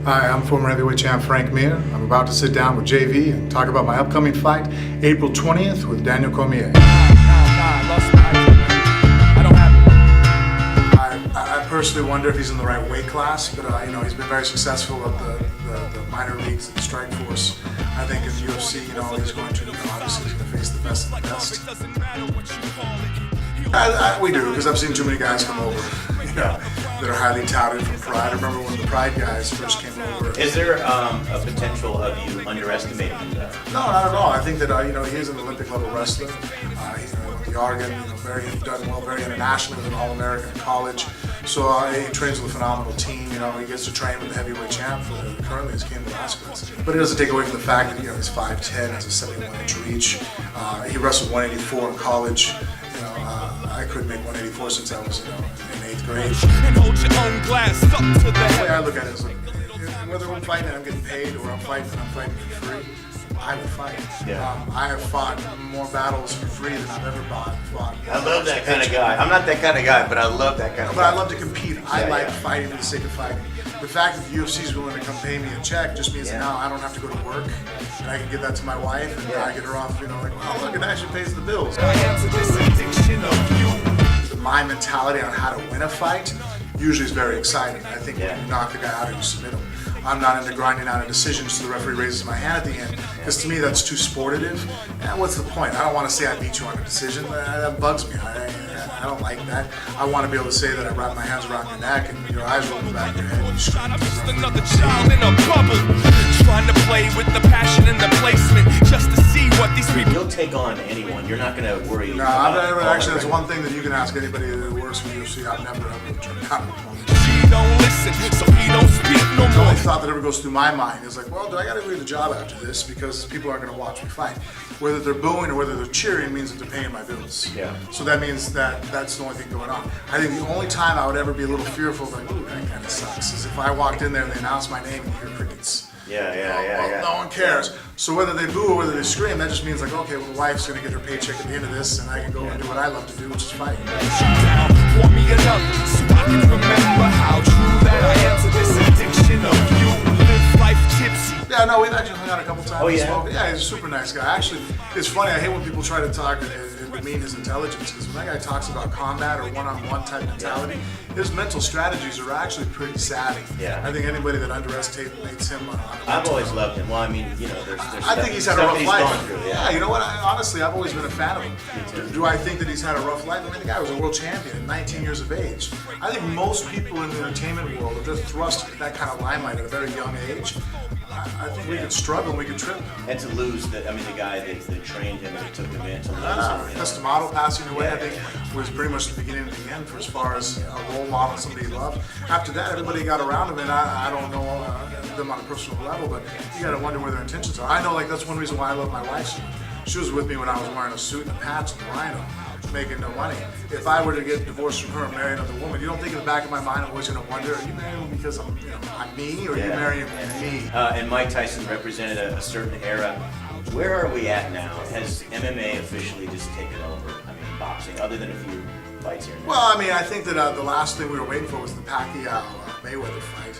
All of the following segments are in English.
Hi, I'm former heavyweight champ Frank Mir. I'm about to sit down with JV and talk about my upcoming fight, April 20th with Daniel Cormier. I lost my idea, man. I don't have it. I personally wonder if he's in the right weight class, but he's been very successful at the minor leagues, at the strike force. I think in the UFC, he's going to, obviously he's going to face the best of the best. We do, because I've seen too many guys come over, that are highly touted from Pride. I remember when the Pride guys first came over. Is there a potential of you underestimating that? No, not at all. I think that he is an Olympic level wrestler. He's the Oregon, done well, very international, an All-American in college. So he trains with a phenomenal team. He gets to train with the heavyweight champ currently is Cain Velasquez. But it doesn't take away from the fact that he's 5'10", has a 71-inch reach. He wrestled 184 in college. I couldn't make 184 since I was in 8th grade. And hold your own glass up to the The way head. I look at it is like, whether I'm fighting and I'm getting paid or I'm fighting and I'm fighting for free, I will fight. Yeah. I have fought more battles for free than I've ever fought. I love that kind of guy. I'm not that kind of guy, but I love that kind of But guy. I love to compete. I like fighting for the sake of fighting. The fact that the UFC is willing to come pay me a check just means that now I don't have to go to work, and I can give that to my wife, and I get her off, like, oh, look, it actually pays the bills. I answer this addiction of you. My mentality on how to win a fight usually is very exciting. I think when you knock the guy out or you submit him. I'm not into grinding out a decision so the referee raises my hand at the end, because to me that's too sportative. And what's the point? I don't want to say I beat you on a decision. That bugs me. I don't like that. I want to be able to say that I wrap my hands around your neck and your eyes roll in the back of your head. You scream. I'm just another child in a bubble, trying to play with the passion and the placement, just to see what these people. You'll take on anyone. You're not going to worry. No, actually, that's one thing that you can ask anybody that works for UFC. I've never ever turned down an opponent. He don't listen, so he don't speak no The more. only thought that ever goes through my mind is like, well, do I got to leave the job after this because people aren't going to watch me fight? Whether they're booing or whether they're cheering means that they're paying my bills. Yeah. So that means that that's the only thing going on. I think the only time I would ever be a little fearful, like, ooh, that kind of sucks, is if I walked in there and they announced my name and you hear crickets. Yeah. No one cares. So whether they boo or whether they scream, that just means like, okay, well, the wife's going to get her paycheck at the end of this, and I can go and do what I love to do, which is fight. Down, pour me another, so I can remember how true that I am to this addiction of you. Live life tipsy. Yeah, no, we've actually hung out a couple times. Oh, yeah? Yeah, he's a super nice guy. Actually, it's funny, I hate when people try to talk and demean his intelligence, because when that guy talks about combat or one-on-one type mentality, his mental strategies are actually pretty savvy. Yeah. I think anybody that underestimates him on I've always loved him. Well, I mean, there's I think he's had a stuff rough that he's life. gone through, Yeah, you know what? Honestly, I've always been a fan of him. Do I think that he's had a rough life? I mean, the guy was a world champion at 19 years of age. I think most people in the entertainment world are just thrust into that kind of limelight at a very young age. I think we could struggle, we could trip. And to lose the guy that trained him and took him in to lose him. Customato passing away, I think, was pretty much the beginning of the end for as far as a role model, somebody he loved. After that, everybody got around him, and I don't know them on a personal level, but you got to wonder where their intentions are. I know, like, that's one reason why I love my wife so much. She was with me when I was wearing a suit and a patch and a rhino, making no money. If I were to get divorced from her and marry another woman, you don't think in the back of my mind I'm always going to wonder, are you marrying me because I'm me, or are you marrying me? And Mike Tyson represented a certain era. Where are we at now? Has MMA officially just taken over? I mean, boxing, other than a few fights here and there. Well, I mean, I think that the last thing we were waiting for was the Pacquiao-Mayweather fight.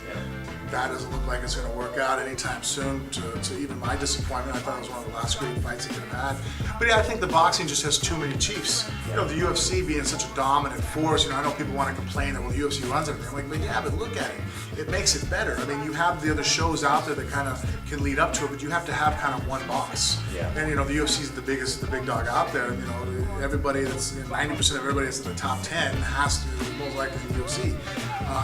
That doesn't look like it's going to work out anytime soon, to even my disappointment. I thought it was one of the last great fights he could have had. But yeah, I think the boxing just has too many chiefs. The UFC being such a dominant force, I know people want to complain that, well, the UFC runs everything. I'm like, but yeah, but look at it. It makes it better. I mean, you have the other shows out there that kind of can lead up to it, but you have to have kind of one boss. Yeah. And, the UFC is the big dog out there. Everybody that's, 90% of everybody that's in the top 10 has to, most likely, the UFC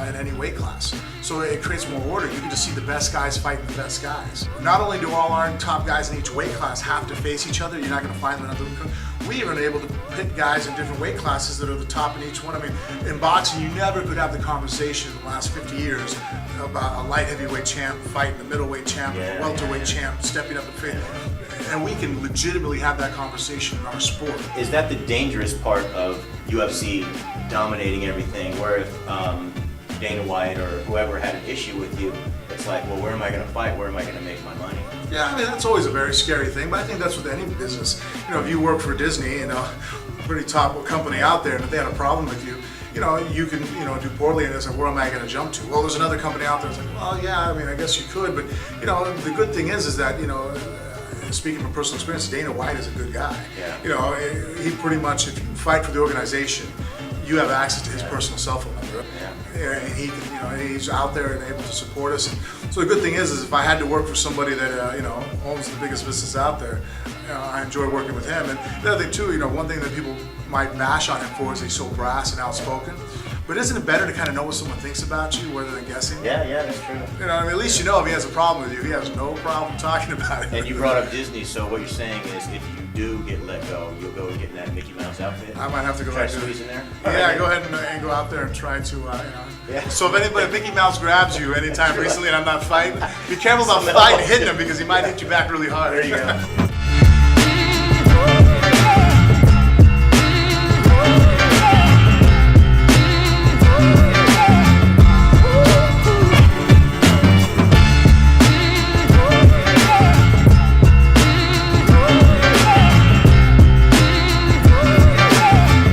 in any weight class. So it creates more order. You get to see the best guys fighting the best guys. Not only do all our top guys in each weight class have to face each other, you're not going to find them in another. We even are able to pick guys in different weight classes that are the top in each one. I mean, in boxing, you never could have the conversation in the last 50 years about a light heavyweight champ fighting the middleweight champ, a welterweight champ stepping up and fighting. And we can legitimately have that conversation in our sport. Is that the dangerous part of UFC dominating everything, where if Dana White or whoever had an issue with you, it's like, well, where am I going to fight? Where am I going to make my money? Yeah, I mean, that's always a very scary thing, but I think that's with any business. If you work for Disney, pretty top company out there, and if they had a problem with you, you can, do poorly, and it's like, where am I going to jump to? Well, there's another company out there. It's like, well, yeah, I mean, I guess you could, but the good thing is that speaking from personal experience, Dana White is a good guy. Yeah. He pretty much, if you fight for the organization, you have access to his personal cell phone number. Yeah. And he can, he's out there and able to support us. And so the good thing is if I had to work for somebody that owns the biggest business out there, I enjoy working with him. And the other thing too, one thing that people might bash on him for is he's so brass and outspoken. But isn't it better to kind of know what someone thinks about you rather than guessing? Yeah, that's true. At least if he has a problem with you, he has no problem talking about it. And you brought up Disney, so what you're saying is if you do get let go, you'll go and get in that Mickey Mouse outfit? I might have to go try back to squeeze in there? Yeah, go ahead and go out there and try to, Yeah. So if Mickey Mouse grabs you anytime recently and I'm not fighting, be careful about fighting hitting him because he might hit you back really hard. There you go.